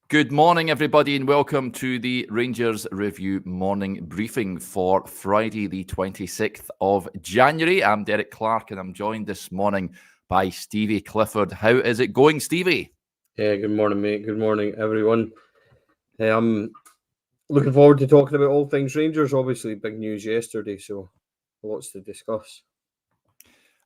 Good morning, everybody, and welcome to the Rangers Review morning briefing for Friday, the 26th of January. I'm Derek Clark, and I'm joined this morning by Stevie Clifford. How is it going, Stevie? Yeah, good morning, mate. Good morning, everyone. I'm looking forward to talking about all things Rangers. Obviously, big news yesterday, so lots to discuss.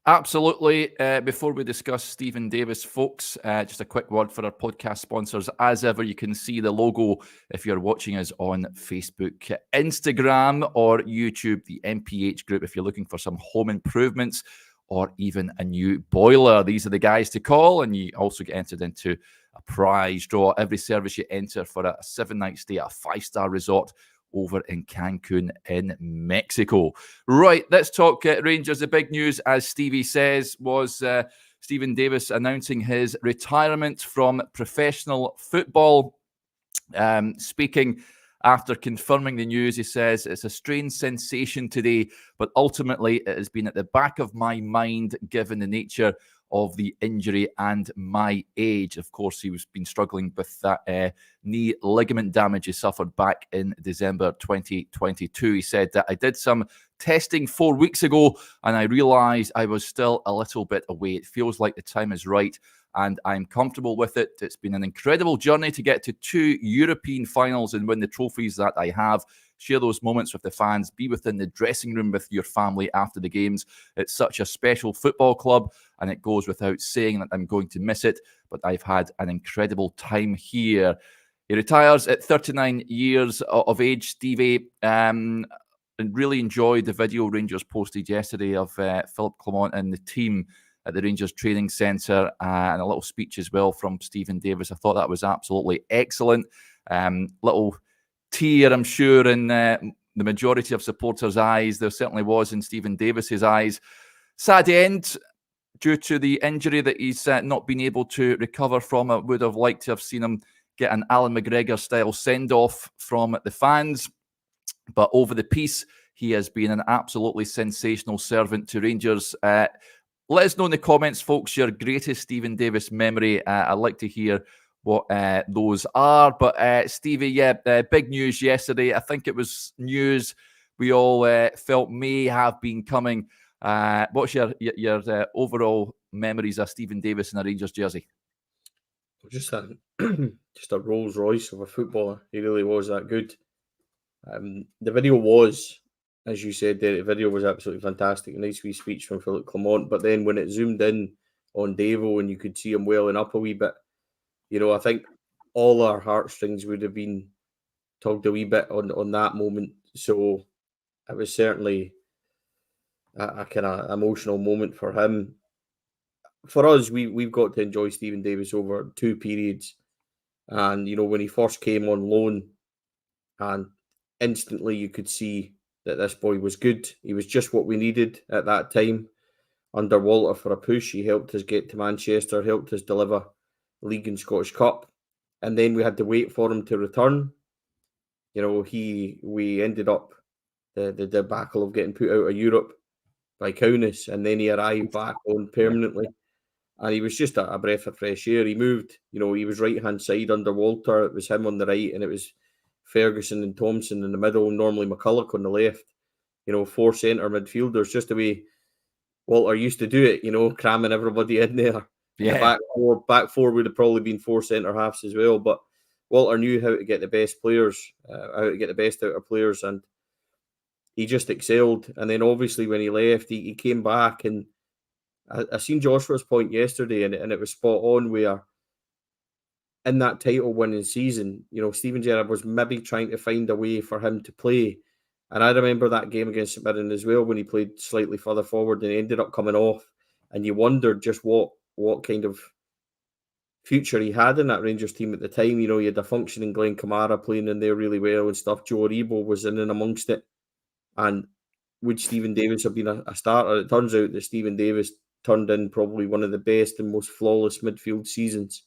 Absolutely. Before we discuss Stephen Davis, folks, just a quick word for our podcast sponsors. As ever, you can see the logo if you're watching us on Facebook, Instagram, or YouTube, the MPH Group, if you're looking for some home improvements or even a new boiler. These are the guys to call, and you also get entered into a prize draw. Every service you enter for a 7-night stay at a 5-star resort over in Cancun in Mexico. Right, let's talk Rangers. The big news, as Stevie says, was Stephen Davis announcing his retirement from professional football. Speaking after confirming the news, he says, "It's a strange sensation today, but ultimately it has been at the back of my mind given the nature of the injury and my age." Of course, he was been struggling with that knee ligament damage he suffered back in December 2022. He said that I did some testing 4 weeks ago and I realized I was still a little bit away. It feels like the time is right and I'm comfortable with it. It's been an incredible journey to get to 2 European finals and win the trophies that I have. Share those moments with the fans. Be within the dressing room with your family after the games. It's such a special football club, and it goes without saying that I'm going to miss it, but I've had an incredible time here. He retires at 39 years of age, Stevie. And really enjoyed the video Rangers posted yesterday of Philip Clement and the team at the Rangers Training Centre, and a little speech as well from Stephen Davis. I thought that was absolutely excellent. Little tear, I'm sure, in the majority of supporters' eyes. There certainly was in Stephen Davis's eyes. Sad end due to the injury that he's not been able to recover from. I would have liked to have seen him get an Alan McGregor-style send-off from the fans. But over the piece, he has been an absolutely sensational servant to Rangers. Let us know in the comments, folks, your greatest Stephen Davis memory. I'd like to hear what those are. But Stevie, big news yesterday. I think it was news we all felt may have been coming. What's your overall memories of Stephen Davis in a Rangers jersey? Just a just a Rolls Royce of a footballer. He really was that good. The video was, as you said, the video was absolutely fantastic. A nice wee speech from Philip Clement. But then when it zoomed in on Davo and you could see him welling up a wee bit, I think all our heartstrings would have been tugged a wee bit on that moment. So it was certainly a kind of emotional moment for him. For us, we've got to enjoy Stephen Davis over 2 periods. And, when he first came on loan, and instantly you could see that this boy was good. He was just what we needed at that time under Walter for a push. He helped us get to Manchester, helped us deliver League and Scottish Cup. And then we had to wait for him to return. We ended up the debacle of getting put out of Europe by Kaunas, and then he arrived back on permanently. And he was just a breath of fresh air. He moved, he was right-hand side under Walter. It was him on the right, and it was Ferguson and Thompson in the middle, normally McCulloch on the left. 4 centre midfielders, just the way Walter used to do it, cramming everybody in there. Yeah. The back four would have probably been 4 centre halves as well. But Walter knew how to get the best players, how to get the best out of players, and he just excelled. And then obviously when he left, he came back, and I seen Joshua's point yesterday, and it was spot on, where in that title winning season, Steven Gerrard was maybe trying to find a way for him to play. And I remember that game against St Mirren as well, when he played slightly further forward and he ended up coming off. And you wondered just what kind of future he had in that Rangers team at the time. He had a functioning Glenn Kamara playing in there really well and stuff. Joe Aribo was in and amongst it. And would Stephen Davis have been a starter? It turns out that Stephen Davis turned in probably one of the best and most flawless midfield seasons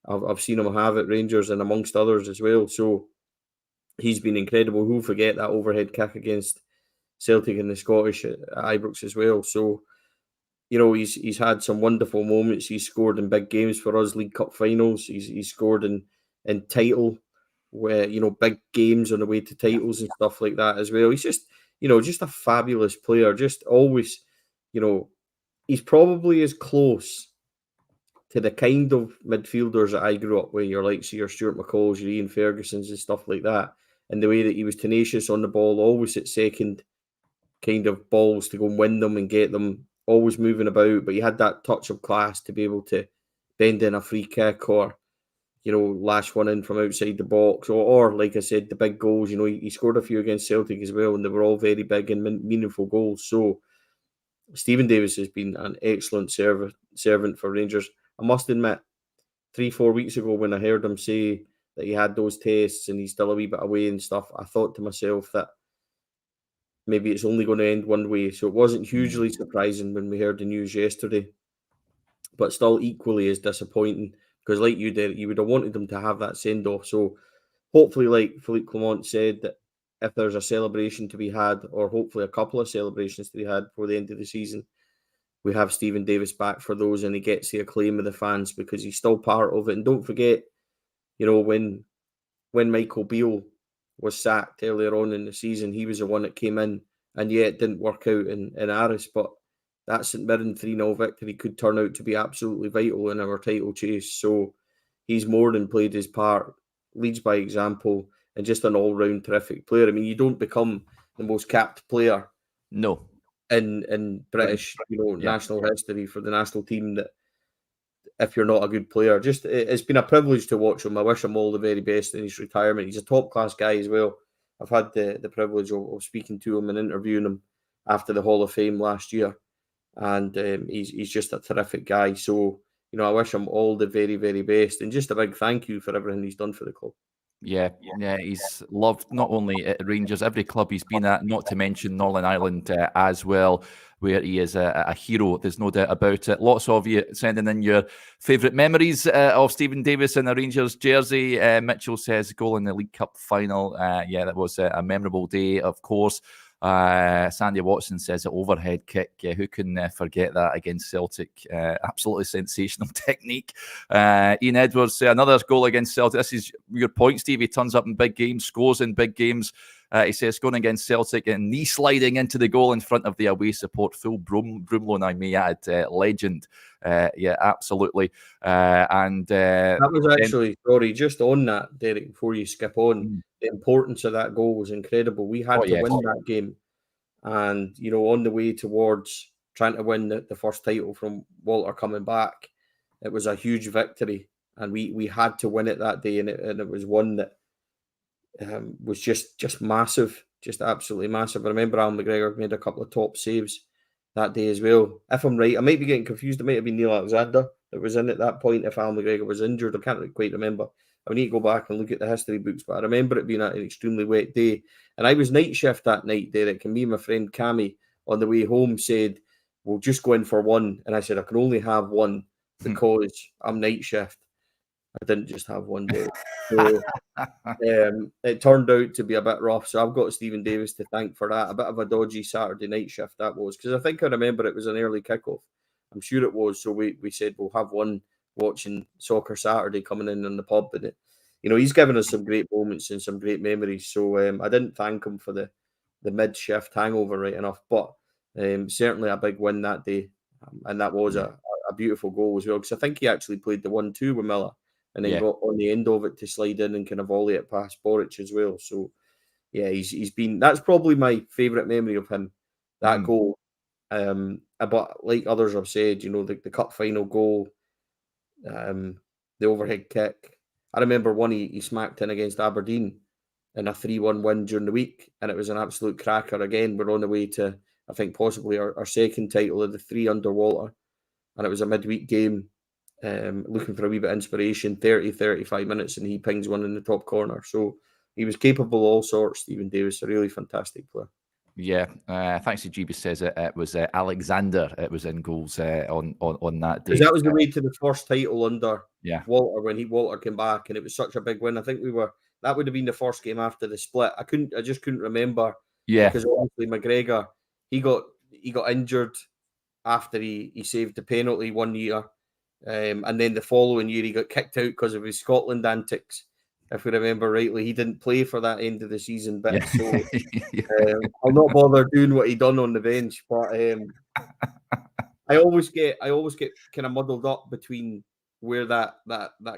I've seen him have at Rangers, and amongst others as well. So he's been incredible. Who'll forget that overhead kick against Celtic in the Scottish at Ibrox as well? So, he's had some wonderful moments. He's scored in big games for us, League Cup finals. He's scored in in title, where, you know, big games on the way to titles and stuff like that as well. He's just, you know, just a fabulous player. Just always, you know, he's probably as close to the kind of midfielders that I grew up with, your likes of your Stuart McCalls, your Ian Fergusons and stuff like that, and the way that he was tenacious on the ball, always at second kind of balls to go and win them and get them, always moving about, but he had that touch of class to be able to bend in a free kick or, you know, lash one in from outside the box, or like I said, the big goals. You know, he scored a few against Celtic as well, and they were all very big and meaningful goals. So Stephen Davis has been an excellent servant for Rangers. I must admit, 3-4 weeks ago when I heard him say that he had those tests and he's still a wee bit away and stuff, I thought to myself that maybe it's only going to end one way. So it wasn't hugely surprising when we heard the news yesterday, but still equally as disappointing, because like you did, you would have wanted them to have that send-off. So hopefully, like Philippe Clement said, that if there's a celebration to be had, or hopefully a couple of celebrations to be had before the end of the season, we have Stephen Davis back for those, and he gets the acclaim of the fans because he's still part of it. And don't forget, you know, when Michael Beale was sacked earlier on in the season, he was the one that came in, and yeah, it didn't work out in Aris, but that St Mirren 3-0 victory could turn out to be absolutely vital in our title chase. So he's more than played his part, leads by example, and just an all-round terrific player. I mean, you don't become the most capped player No. in British, you know, national history for the national team that if you're not a good player. Just, it's been a privilege to watch him. I wish him all the very best in his retirement. He's a top-class guy as well. I've had the privilege of speaking to him and interviewing him after the Hall of Fame last year, and he's just a terrific guy. So, you know, I wish him all the very, very best, and just a big thank you for everything he's done for the club. Yeah, he's loved not only at Rangers, every club he's been at, not to mention Northern Ireland as well, where he is a hero. There's no doubt about it. Lots of you sending in your favourite memories of Stephen Davis in a Rangers jersey. Mitchell says goal in the League Cup final. Yeah, that was a memorable day, of course. Sandy Watson says an overhead kick. Who can forget that against Celtic? Absolutely sensational technique. Ian Edwards, another goal against Celtic. This is your point, Steve. He turns up in big games, scores in big games. He says going against Celtic and knee sliding into the goal in front of the away support. Full Broomloan, I may add. Legend. Yeah, absolutely. And that was actually, sorry, just on that, Derek, before you skip on, the importance of that goal was incredible. We had to win that game. And, you know, on the way towards trying to win the first title from Walter coming back, it was a huge victory. And we had to win it that day. And it was one that was just massive, just absolutely massive. I remember Alan McGregor made a couple of top saves that day as well. If I'm right, I might be getting confused. It might have been Neil Alexander that was in at that point if Alan McGregor was injured. I can't quite remember. I need to go back and look at the history books, but I remember it being an extremely wet day. And I was night shift that night, Derek, and me and my friend Cammy on the way home said, we'll just go in for one. And I said, I can only have one because I'm night shift. I didn't just have one day. So it turned out to be a bit rough. So I've got Stephen Davis to thank for that. A bit of a dodgy Saturday night shift that was, because I think I remember it was an early kickoff. I'm sure it was. So we said we'll have one watching Soccer Saturday coming in the pub. And it, you know, he's given us some great moments and some great memories. So I didn't thank him for the mid-shift hangover right enough, but certainly a big win that day. And that was a beautiful goal as well, because I think he actually played the 1-2 with Miller and then got on the end of it to slide in and kind of volley it past Boric as well. So, yeah, he's been, that's probably my favourite memory of him, that goal. But like others have said, you know, the cup final goal, the overhead kick. I remember one he smacked in against Aberdeen in a 3-1 win during the week, and it was an absolute cracker. Again, we're on the way to, I think, possibly our second title of the 3 under Walter, and it was a midweek game. Looking for a wee bit of inspiration, 30-35 minutes, and he pings one in the top corner. So he was capable of all sorts, Stephen Davis, a really fantastic player. Yeah, thanks to GB says it was Alexander. It was in goals on that day. Because that was the way to the first title under Walter when Walter came back, and it was such a big win. I think that would have been the first game after the split. I just couldn't remember. Yeah, because obviously McGregor he got injured after he saved the penalty one year. And then the following year, he got kicked out because of his Scotland antics. if we remember rightly. He didn't play for that end of the season bit, Yeah. so I'll not bother doing what he done on the bench. But I always get kind of muddled up between where that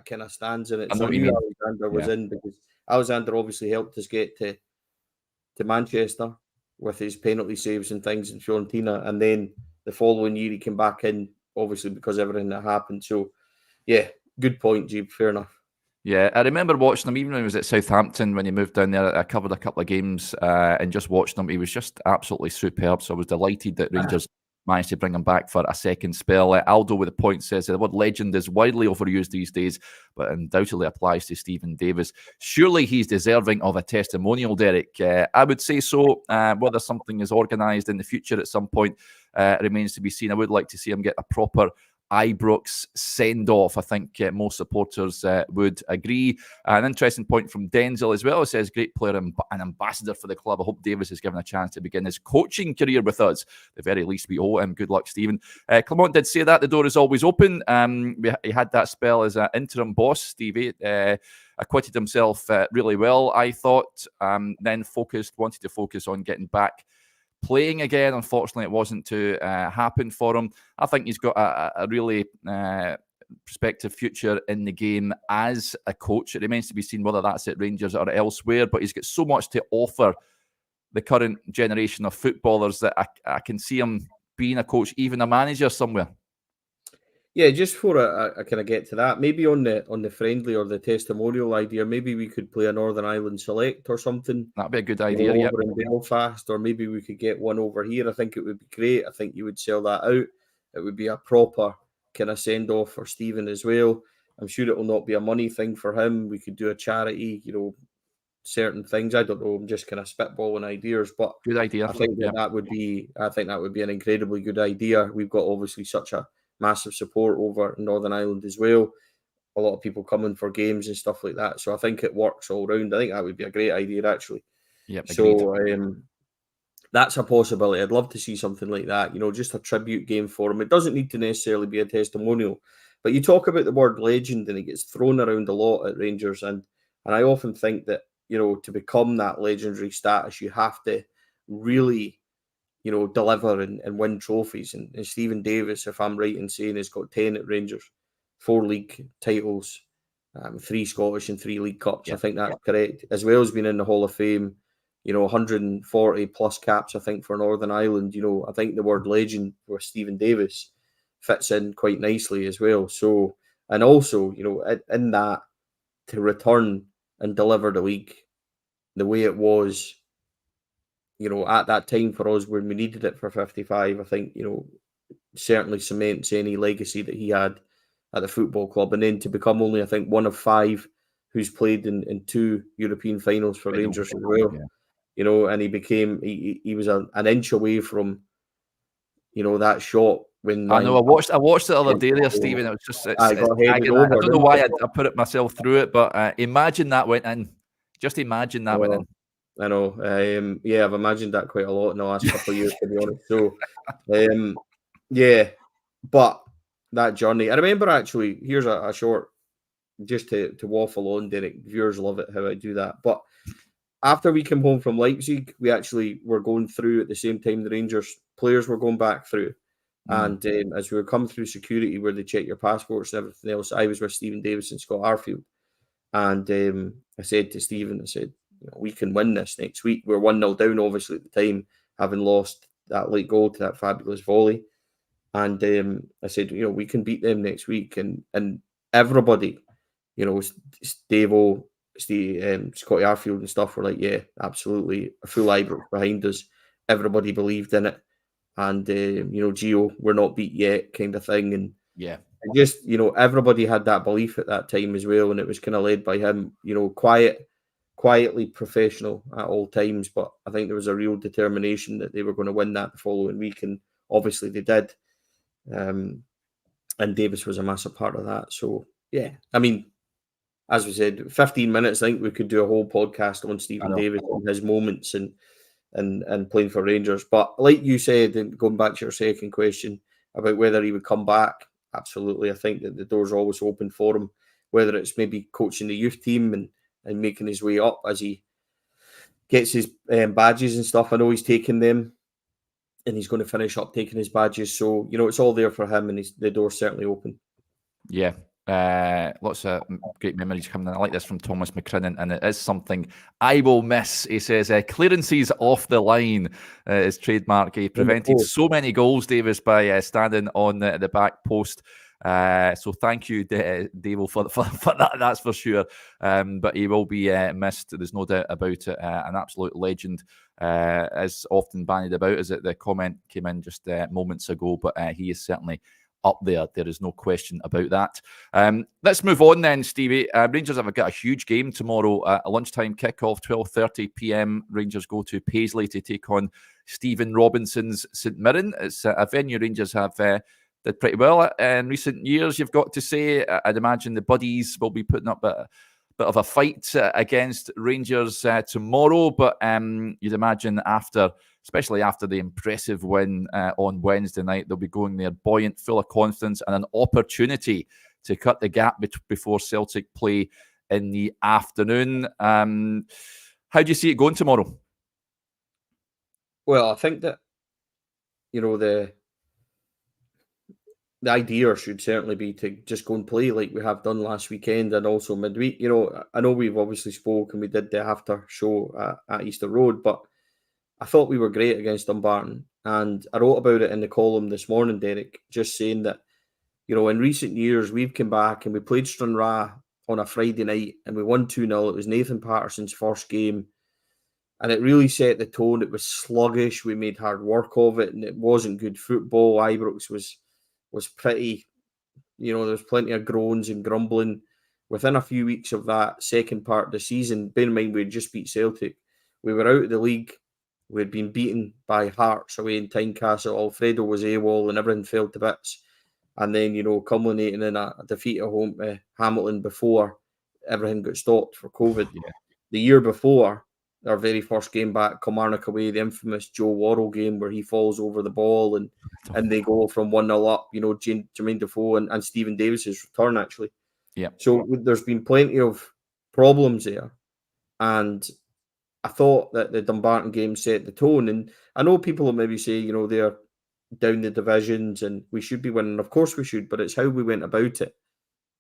kind of stands in it. I know So I what you knew mean. Alexander was Yeah. in because Alexander obviously helped us get to Manchester with his penalty saves and things in Fiorentina, and then the following year he came back in, obviously because everything that happened. So yeah, good point, Jeep. Fair enough. Yeah, I remember watching him even when he was at Southampton when he moved down there. I covered a couple of games and just watched him. He was just absolutely superb. So I was delighted that Rangers managed to bring him back for a second spell. Aldo with the point says the word legend is widely overused these days, but undoubtedly applies to Stephen Davis. Surely he's deserving of a testimonial, Derek. I would say so. Whether something is organised in the future at some point remains to be seen. I would like to see him get a proper Ibrox send-off. I think most supporters would agree. An interesting point from Denzel as well. It says, great player and an ambassador for the club. I hope Davis is given a chance to begin his coaching career with us. At the very least, we owe him. Good luck, Stephen. Clement did say that. The door is always open. He had that spell as an interim boss, Stevie. Acquitted himself really well, I thought. Then wanted to focus on getting back playing again. Unfortunately, it wasn't to happen for him. I think he's got a really prospective future in the game as a coach. It remains to be seen whether that's at Rangers or elsewhere, but he's got so much to offer the current generation of footballers that I can see him being a coach, even a manager somewhere. Yeah, just before I kind of get to that, maybe on the friendly or the testimonial idea, maybe we could play a Northern Ireland select or something. That'd be a good idea, over in Belfast, or maybe we could get one over here. I think it would be great. I think you would sell that out. It would be a proper kind of send off for Stephen as well. I'm sure it will not be a money thing for him. We could do a charity, certain things. I don't know. I'm just kind of spitballing ideas, but good idea. I think that would be an incredibly good idea. We've got obviously such a massive support over in Northern Ireland as well. A lot of people coming for games and stuff like that. So I think it works all round. I think that would be a great idea, actually. Yep, so that's a possibility. I'd love to see something like that, just a tribute game for him. It doesn't need to necessarily be a testimonial, but you talk about the word legend and it gets thrown around a lot at Rangers. And I often think that, to become that legendary status, you have to really, deliver and win trophies. And Stephen Davis, if I'm right in saying, has got 10 at Rangers, 4 league titles, 3 Scottish and 3 League Cups. I think that's correct. As well as being in the Hall of Fame, 140 plus caps, I think, for Northern Ireland. I think the word legend with Stephen Davis fits in quite nicely as well. So, and also, in that, to return and deliver the league the way it was, at that time for us when we needed it for 55, I think, certainly cements any legacy that he had at the football club. And then to become only, I think, one of 5 who's played in 2 European finals for Rangers as well. Yeah. And he was an inch away from, that shot when I know. I watched it the other day there, Stephen. It was just I don't know why I put it myself through it, but imagine that went in. Just imagine that went in. I know. I've imagined that quite a lot in the last couple of years, to be honest. So, but that journey. I remember actually. Here's a short, just to waffle on, Derek. Viewers love it how I do that. But after we came home from Leipzig, we actually were going through at the same time the Rangers players were going back through. And as we were coming through security where they check your passports and everything else, I was with Stephen Davis and Scott Arfield. And I said to Stephen, we can win this next week. We're 1-0 down, obviously, at the time, having lost that late goal to that fabulous volley. And I said, we can beat them next week. And everybody, Davo, Scotty Arfield and stuff were like, yeah, absolutely. A full Ibrox behind us. Everybody believed in it. And, Gio, we're not beat yet kind of thing. And just, everybody had that belief at that time as well. And it was kind of led by him, quietly professional at all times. But I think there was a real determination that they were going to win that the following week. And obviously they did. And Davis was a massive part of that. So, yeah, I mean, as we said, 15 minutes, I think we could do a whole podcast on Stephen Davis and his moments and playing for Rangers. But like you said, and going back to your second question about whether he would come back, absolutely. I think that the door's always open for him, whether it's maybe coaching the youth team and making his way up as he gets his badges and stuff. I know he's taking them, and he's going to finish up taking his badges. So, it's all there for him, and the door's certainly open. Yeah. Lots of great memories coming in. I like this from Thomas McCrinnan, and it is something I will miss. He says, clearances off the line is trademark. He prevented so many goals, Davis, by standing on the back post. So thank you, Dave, for that. That's for sure. But he will be missed. There's no doubt about it. An absolute legend, as often bandied about, as the comment came in just moments ago. But he is certainly up there. There is no question about that. Let's move on then, Stevie. Rangers have got a huge game tomorrow. A lunchtime kickoff, 12:30 p.m. Rangers go to Paisley to take on Stephen Robinson's St Mirren. It's a venue Rangers have did pretty well in recent years, you've got to say. I'd imagine the Buddies will be putting up a bit of a fight against Rangers tomorrow, but you'd imagine especially after the impressive win on Wednesday night, they'll be going there buoyant, full of confidence, and an opportunity to cut the gap before Celtic play in the afternoon. How do you see it going tomorrow? Well, I think that, the idea should certainly be to just go and play like we have done last weekend and also midweek. I know we've obviously spoke and we did the after show at Easter Road, but I thought we were great against Dumbarton. And I wrote about it in the column this morning, Derek, just saying that, in recent years, we've come back and we played Stranraer on a Friday night and we won 2-0. It was Nathan Patterson's first game. And it really set the tone. It was sluggish. We made hard work of it and it wasn't good football. Ibrox was pretty, there was plenty of groans and grumbling. Within a few weeks of that second part of the season, bear in mind we had just beat Celtic. We were out of the league. We had been beaten by Hearts away in Tynecastle. Alfredo was AWOL and everything fell to bits. And then, culminating in a defeat at home to Hamilton before everything got stopped for COVID. Yeah. The year before, our very first game back, Kilmarnock away, the infamous Joe Worrell game where he falls over the ball and they go from 1-0 up, Jermaine Defoe and Stephen Davis's return, actually. Yeah. So there's been plenty of problems there. And I thought that the Dumbarton game set the tone. And I know people will maybe say, they're down the divisions and we should be winning. Of course we should, but it's how we went about it.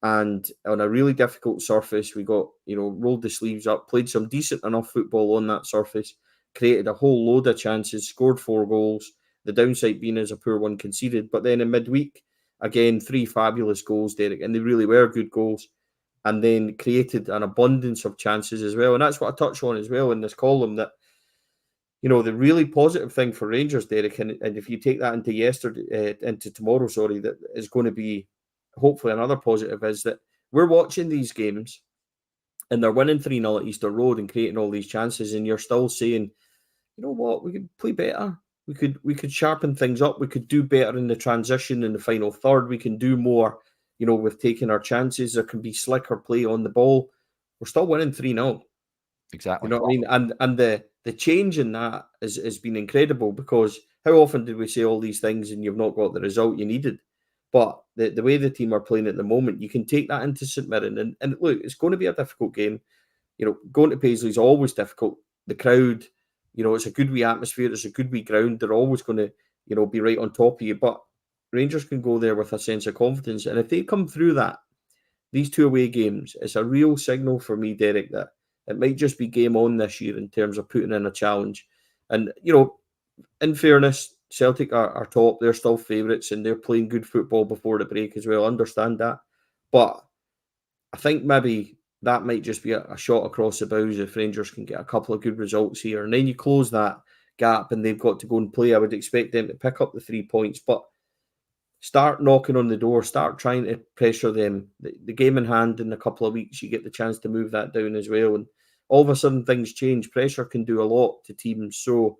And on a really difficult surface, we got, rolled the sleeves up, played some decent enough football on that surface, created a whole load of chances, scored 4 goals. The downside being as a poor one conceded. But then in midweek, again, 3 fabulous goals, Derek, and they really were good goals. And then created an abundance of chances as well. And that's what I touch on as well in this column, that, the really positive thing for Rangers, Derek, and if you take that into tomorrow, that is going to be hopefully another positive, is that we're watching these games and they're winning 3-0 at Easter Road and creating all these chances, and you're still saying, you know what, we could play better. We could sharpen things up. We could do better in the transition in the final third. We can do more, with taking our chances. There can be slicker play on the ball. We're still winning 3-0. Exactly. You know what I mean? And the change in that has been incredible, because how often did we say all these things and you've not got the result you needed? But the way the team are playing at the moment, you can take that into St Mirren. And look, it's going to be a difficult game. Going to Paisley is always difficult. The crowd, it's a good wee atmosphere. It's a good wee ground. They're always going to, be right on top of you. But Rangers can go there with a sense of confidence. And if they come through that, these 2 away games, it's a real signal for me, Derek, that it might just be game on this year in terms of putting in a challenge. And, in fairness, Celtic are top. They're still favourites and they're playing good football before the break as well. I understand that. But I think maybe that might just be a shot across the bows if Rangers can get a couple of good results here. And then you close that gap and they've got to go and play. I would expect them to pick up the 3 points. But start knocking on the door. Start trying to pressure them. The game in hand in a couple of weeks, you get the chance to move that down as well. And all of a sudden things change. Pressure can do a lot to teams. So,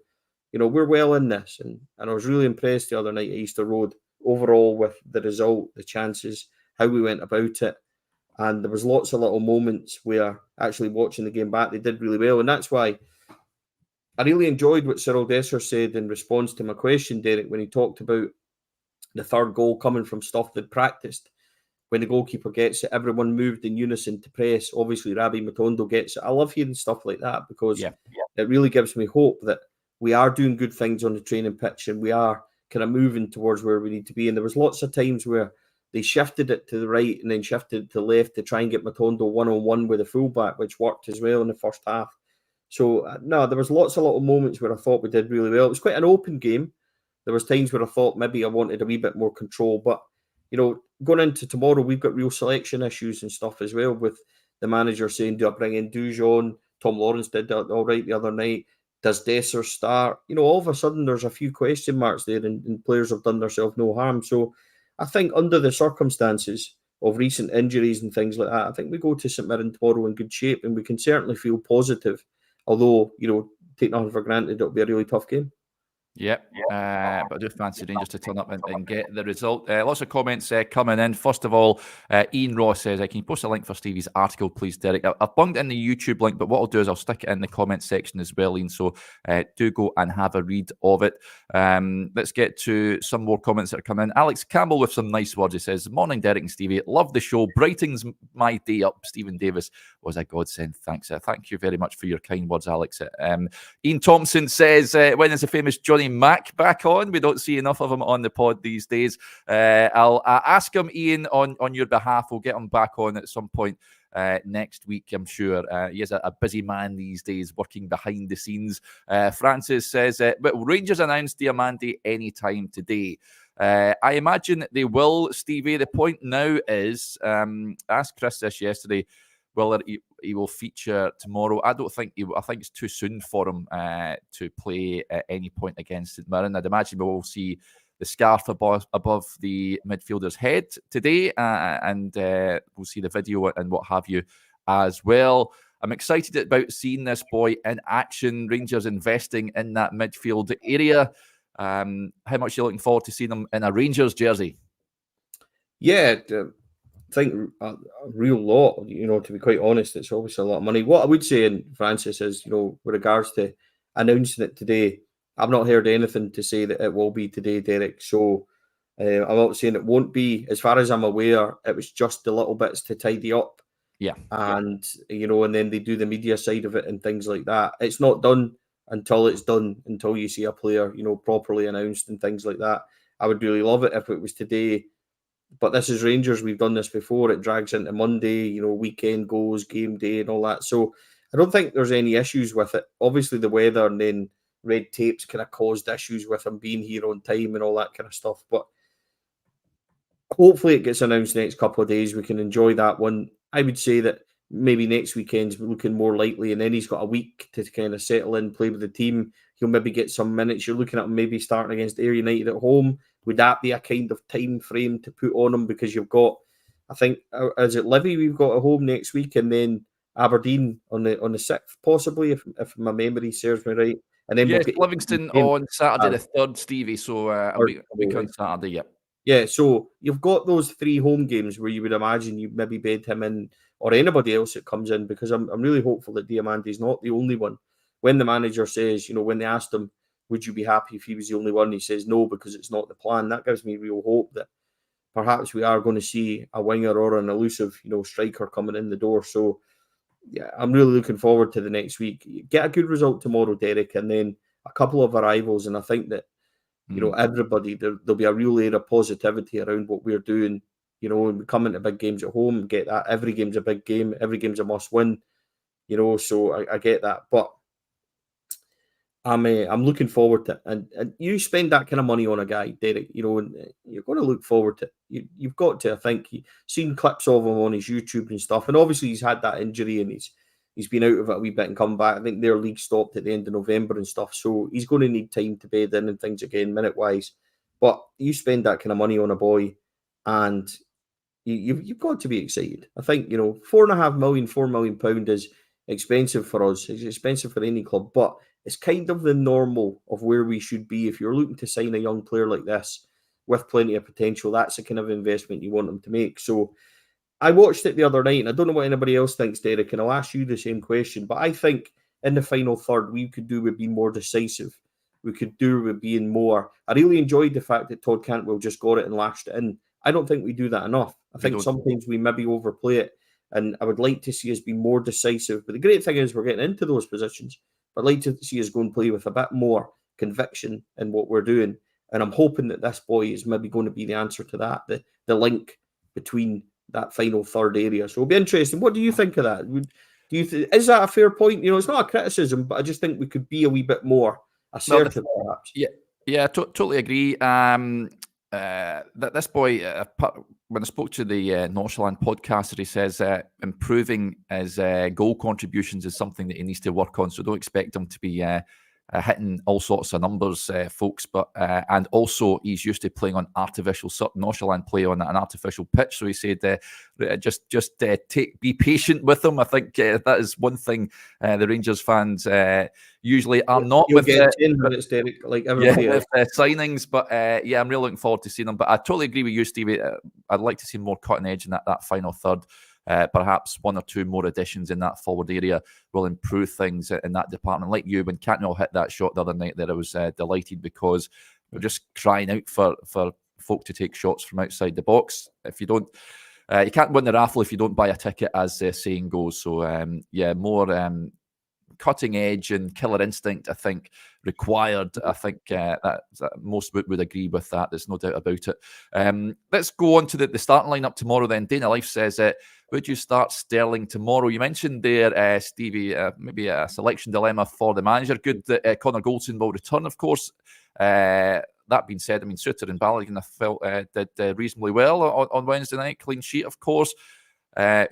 we're well in this. And I was really impressed the other night at Easter Road overall with the result, the chances, how we went about it. And there was lots of little moments where actually watching the game back, they did really well. And that's why I really enjoyed what Cyril Dessers said in response to my question, Derek, when he talked about the third goal coming from stuff they'd practiced. when the goalkeeper gets it, everyone moved in unison to press. Obviously, Rabbi Matondo gets it. I love hearing stuff like that because it really gives me hope that we are doing good things on the training pitch and we are kind of moving towards where we need to be. And there was lots of times where they shifted it to the right and then shifted it to the left to try and get Matondo one-on-one with the fullback, which worked as well in the first half. So, no, there was lots of little moments where I thought we did really well. It was quite an open game. There was times where I thought maybe I wanted a wee bit more control. But, going into tomorrow, we've got real selection issues and stuff as well, with the manager saying, do I bring in Dujon? Tom Lawrence did that all right the other night. Does Desser start? All of a sudden there's a few question marks there and players have done themselves no harm. So I think under the circumstances of recent injuries and things like that, I think we go to St Mirren tomorrow in good shape and we can certainly feel positive. Although, take nothing for granted, it'll be a really tough game. Yep, but I do fancy Rangers to turn up and get the result. Lots of comments coming in. First of all, Ian Ross says, can you post a link for Stevie's article, please, Derek? I've bunged in the YouTube link, but what I'll do is I'll stick it in the comment section as well, Ian, so do go and have a read of it. Let's get to some more comments that are coming in. Alex Campbell with some nice words. He says, morning, Derek and Stevie. Love the show. Brightens my day up. Stephen Davis was a godsend. Thanks. Thank you very much for your kind words, Alex. Ian Thompson says, when is the famous Johnny Mack back on? We don't see enough of him on the pod these days. I'll ask him, Ian, on your behalf. We'll get him back on at some point next week, I'm sure. He is a busy man these days, working behind the scenes. Francis says, but Rangers announced Diamante anytime today. I imagine they will, Stevie. The point now is, I asked Chris this yesterday, whether he will feature tomorrow. I don't think I think it's too soon for him to play at any point against St Mirren. I'd imagine we will see the scarf above the midfielder's head today, and we'll see the video and what have you as well. I'm excited about seeing this boy in action. Rangers investing in that midfield area. How much are you looking forward to seeing him in a Rangers jersey? Yeah, I think a real lot, to be quite honest. It's obviously a lot of money. What I would say, and Francis, is, with regards to announcing it today, I've not heard anything to say that it will be today, Derek. So I'm not saying it won't be. As far as I'm aware, it was just the little bits to tidy up. Yeah. And, and then they do the media side of it and things like that. It's not done until it's done, until you see a player, properly announced and things like that. I would really love it if it was today. But this is Rangers. We've done this before. It drags into Monday, weekend goes, game day and all that. So I don't think there's any issues with it. Obviously, the weather and then red tapes kind of caused issues with him being here on time and all that kind of stuff. But hopefully it gets announced next couple of days. We can enjoy that one. I would say that maybe next weekend's looking more likely, and then he's got a week to kind of settle in, play with the team. He'll maybe get some minutes. You're looking at him maybe starting against Ayr United at home. Would that be a kind of time frame to put on him? Because you've got, I think, is it Livy we've got at home next week, and then Aberdeen on the 6th, possibly, if my memory serves me right. And then yes, we'll get Livingston on Saturday the 3rd, Stevie. So a week on Saturday, yeah. Yeah, so you've got those 3 home games where you would imagine you maybe bed him in, or anybody else that comes in, because I'm really hopeful that Diamante's not the only one. When the manager says, when they asked him, would you be happy if he was the only one? He says no, because it's not the plan. That gives me real hope that perhaps we are going to see a winger or an elusive, striker coming in the door. So, yeah, I'm really looking forward to the next week. Get a good result tomorrow, Derek, and then a couple of arrivals. And I think that, everybody, there'll be a real air of positivity around what we're doing. When we come into big games at home, get that. Every game's a big game. Every game's a must win. So I get that. But I'm looking forward to it. And you spend that kind of money on a guy, Derek, and you're going to look forward to it. You've got to, I think, seen clips of him on his YouTube and stuff. And obviously he's had that injury and he's been out of it a wee bit and come back. I think their league stopped at the end of November and stuff. So he's going to need time to bed in and things again, minute-wise. But you spend that kind of money on a boy and you've got to be excited. I think, £4.5 million, £4 million is expensive for us. It's expensive for any club, but it's kind of the normal of where we should be. If you're looking to sign a young player like this with plenty of potential, that's the kind of investment you want them to make. So I watched it the other night, and I don't know what anybody else thinks, Derek, and I'll ask you the same question, but I think in the final third, we could do with being more decisive. We could do with being more. I really enjoyed the fact that Todd Cantwell just got it and lashed it in. I don't think we do that enough. I think sometimes we maybe overplay it, and I would like to see us be more decisive. But the great thing is we're getting into those positions. But I'd like to see us go and play with a bit more conviction in what we're doing. And I'm hoping that this boy is maybe going to be the answer to that, the link between that final third area. So it'll be interesting. What do you think of that? Is that a fair point? It's not a criticism, but I just think we could be a wee bit more assertive, perhaps. Yeah, totally agree. That this boy, when I spoke to the Northland podcaster, he says improving his goal contributions is something that he needs to work on. So don't expect him to be hitting all sorts of numbers, folks. But and also he's used to playing on artificial. Northland play on an artificial pitch, so he said just be patient with him. I think that is one thing the Rangers fans usually are not with Derek, like everybody with signings. But yeah, I'm really looking forward to seeing them. But I totally agree with you, Stevie. I'd like to see more cutting edge in that final third. Perhaps one or two more additions in that forward area will improve things in that department. Like you, when Cantwell hit that shot the other night there, I was delighted because we're just crying out for folk to take shots from outside the box. If you don't, you can't win the raffle if you don't buy a ticket, as the saying goes. So, more cutting edge and killer instinct, I think, required. I think that most would agree with that. There's no doubt about it. Let's go on to the starting lineup tomorrow then. Dana Life says, would you start Sterling tomorrow? You mentioned there, Stevie, maybe a selection dilemma for the manager. Good that Connor Goldson will return, of course. That being said, I mean, Suter and Balogun, I felt did reasonably well on Wednesday night. Clean sheet, of course.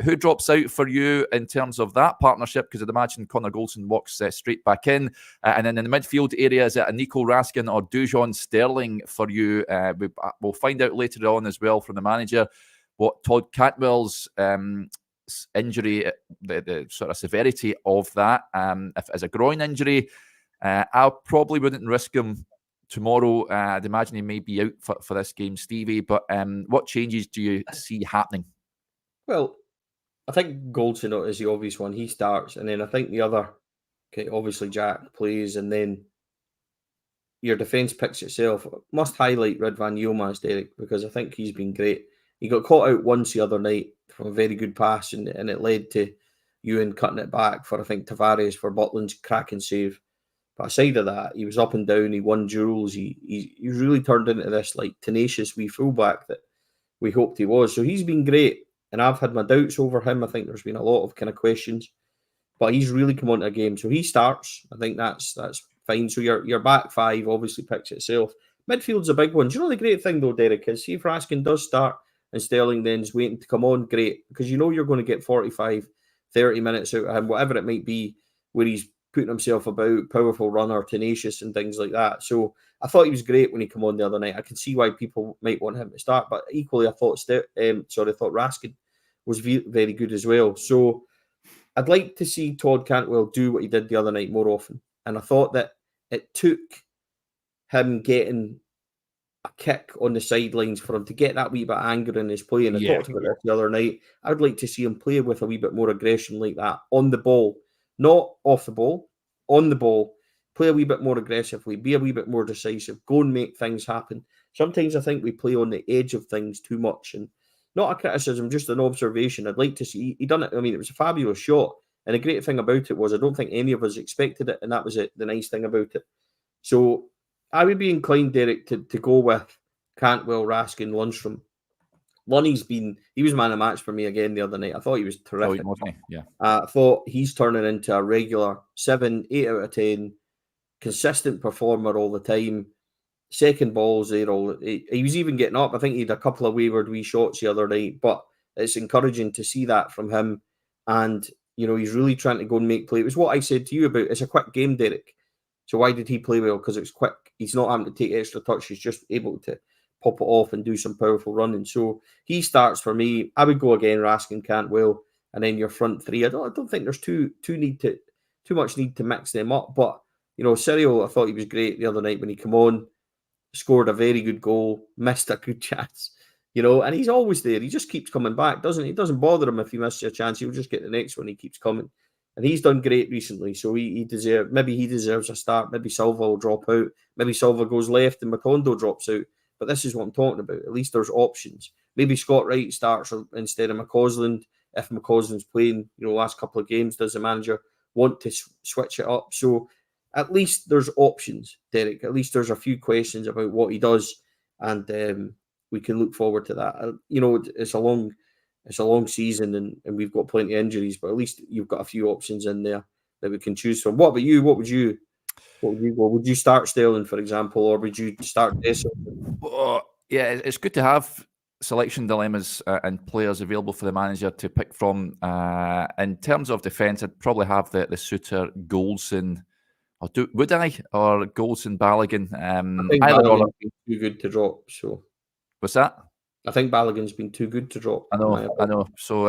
Who drops out for you in terms of that partnership? Because I'd imagine Connor Goldson walks straight back in. And then in the midfield area, is it a Nico Raskin or Dujon Sterling for you? We'll find out later on as well from the manager what Todd Cantwell's injury, the sort of severity of that. If it's a groin injury, I probably wouldn't risk him tomorrow. I'd imagine he may be out for this game, Stevie. But what changes do you see happening? Well, I think Goldson is the obvious one. He starts, and then I think the other, obviously Jack plays, and then your defence picks itself. Must highlight Ridvan Yilmaz, Derek, because I think he's been great. He got caught out once the other night from a very good pass, and it led to Ewan cutting it back for, I think, Tavares for Butland's cracking save. But aside of that, he was up and down. He won duels. He really turned into this like tenacious wee fullback that we hoped he was. So he's been great. And I've had my doubts over him. I think there's been a lot of kind of questions, but he's really come onto a game. So he starts. I think that's fine. So your back five obviously picks itself. Midfield's a big one. Do you know the great thing though, Derek, is see if Raskin does start and Sterling then is waiting to come on, great, because you know you're going to get 45, 30 minutes out of him, whatever it might be, where he's putting himself about, powerful runner, tenacious and things like that. So I thought he was great when he came on the other night. I can see why people might want him to start, but equally I thought Raskin was very good as well. So I'd like to see Todd Cantwell do what he did the other night more often. And I thought that it took him getting a kick on the sidelines for him to get that wee bit of anger in his play. And I talked about this the other night. I'd like to see him play with a wee bit more aggression like that on the ball, not off the ball, on the ball. Play a wee bit more aggressively, be a wee bit more decisive, go and make things happen. Sometimes I think we play on the edge of things too much, and not a criticism, just an observation. I'd like to see he done it. I mean, it was a fabulous shot, and the great thing about it was I don't think any of us expected it, and that was it. The nice thing about it. So I would be inclined, Derek, to go with Cantwell, Raskin, Lundstrom. He was man of match for me again the other night. I thought he was terrific. Yeah. I thought he's turning into a regular 7, 8 out of 10, consistent performer all the time. Second balls there, he was even getting up. I think he had a couple of wayward wee shots the other night, but it's encouraging to see that from him. And, he's really trying to go and make play. It was what I said to you about it's a quick game, Derek. So why did he play well? Because it's quick. He's not having to take extra touch. He's just able to pop it off and do some powerful running. So he starts for me. I would go again, Raskin, Cantwell, and then your front three. I don't think there's too much need to mix them up. But, Cyril, I thought he was great the other night when he came on. Scored a very good goal, missed a good chance, and he's always there. He just keeps coming back, doesn't he? It doesn't bother him if he misses a chance. He'll just get the next one. He keeps coming. And he's done great recently. So he deserves a start. Maybe Silva will drop out. Maybe Silva goes left and Matondo drops out. But this is what I'm talking about. At least there's options. maybe Scott Wright starts instead of McCausland. If McCausland's playing, last couple of games, does the manager want to switch it up? So at least there's options, Derek. At least there's a few questions about what he does, and we can look forward to that. It's a long season, and we've got plenty of injuries, but at least you've got a few options in there that we can choose from. What about you? What would you go? Would you start Sterling, for example, or would you start Dessel? Yeah, it's good to have selection dilemmas and players available for the manager to pick from. In terms of defence, I'd probably have the suitor Goldson. Would I? Or Goldson, Balogun? I think Balogun's been too good to drop. So what's that? I think Balogun's been too good to drop. I know. So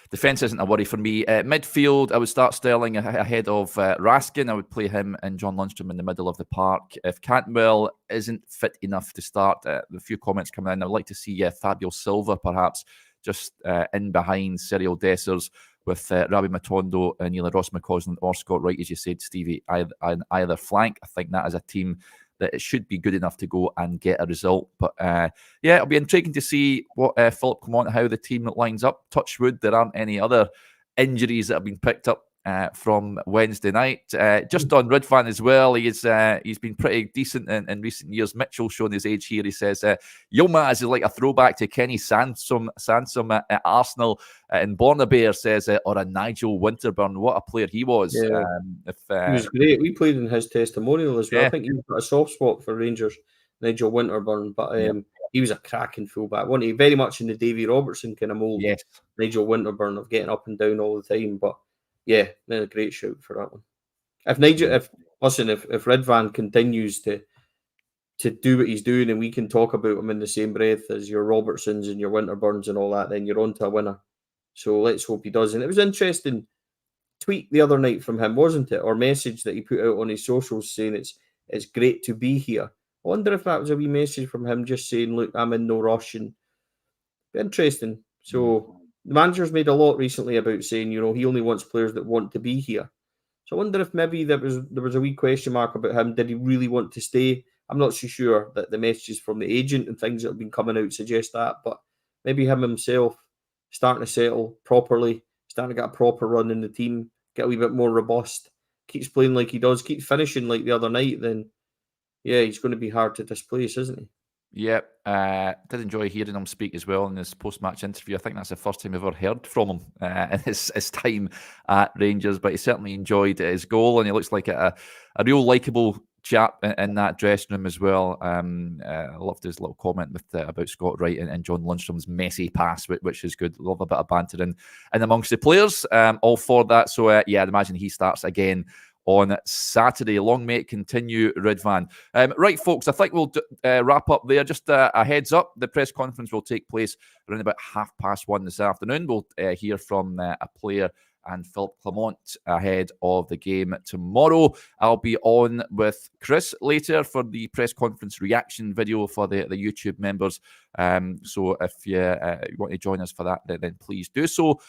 defence isn't a worry for me. Midfield, I would start Sterling ahead of Raskin. I would play him and John Lundstram in the middle of the park. If Cantwell isn't fit enough to start, a few comments coming in. I would like to see Fabio Silva perhaps just in behind Cyril Dessers with Rabbi Matondo and either Ross McCausland or Scott Wright, as you said, Stevie, on either flank. I think that is a team that it should be good enough to go and get a result. But it'll be intriguing to see what Philip Clement, how the team lines up. Touch wood, there aren't any other injuries that have been picked up from Wednesday night. Just on Ridvan as well, he's been pretty decent in recent years. Mitchell showing his age here. He says, Yilmaz is like a throwback to Kenny Sansom at Arsenal. And Bornabear says, or a Nigel Winterburn. What a player he was. Yeah. He was great. We played in his testimonial as well. Yeah. I think he's got a soft spot for Rangers, Nigel Winterburn. But he was a cracking fullback, wasn't he? Very much in the Davy Robertson kind of mould. Yes. Nigel Winterburn of getting up and down all the time. But yeah, a great shout for that one. If Ridvan continues to do what he's doing, and we can talk about him in the same breath as your Robertsons and your Winterburns and all that, then you're on to a winner. So let's hope he does. And it was an interesting tweet the other night from him, wasn't it? Or message that he put out on his socials saying it's great to be here. I wonder if that was a wee message from him just saying, look, I'm in no rush. And interesting. So the manager's made a lot recently about saying, he only wants players that want to be here. So I wonder if maybe there was a wee question mark about him. Did he really want to stay? I'm not so sure that the messages from the agent and things that have been coming out suggest that, but maybe him himself starting to settle properly, starting to get a proper run in the team, get a wee bit more robust, keeps playing like he does, keeps finishing like the other night, then he's going to be hard to displace, isn't he? Yeah, did enjoy hearing him speak as well in his post-match interview. I think that's the first time I've ever heard from him in his time at Rangers, but he certainly enjoyed his goal, and he looks like a real likeable chap in that dressing room as well. I loved his little comment about Scott Wright and John Lundstram's messy pass, which is good. Love a bit of banter in amongst the players. All for that. So, I'd imagine he starts again on Saturday. Long may it continue, Ridvan. Right, folks, I think we'll wrap up there. Just a heads up, the press conference will take place around about 1:30 this afternoon. We'll hear from a player and Philip Clement ahead of the game tomorrow. I'll be on with Chris later for the press conference reaction video for the YouTube members. So if you want to join us for that, then please do so.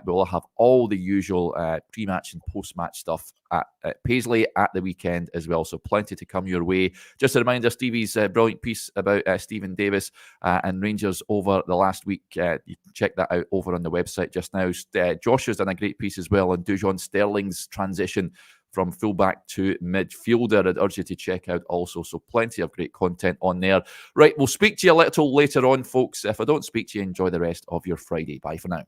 We'll have all the usual pre-match and post-match stuff at Paisley at the weekend as well. So plenty to come your way. Just a reminder, Stevie's brilliant piece about Stephen Davis and Rangers over the last week. You can check that out over on the website just now. Josh has done a great piece as well on Dujon Sterling's transition from fullback to midfielder. I'd urge you to check out also. So plenty of great content on there. Right, we'll speak to you a little later on, folks. If I don't speak to you, enjoy the rest of your Friday. Bye for now.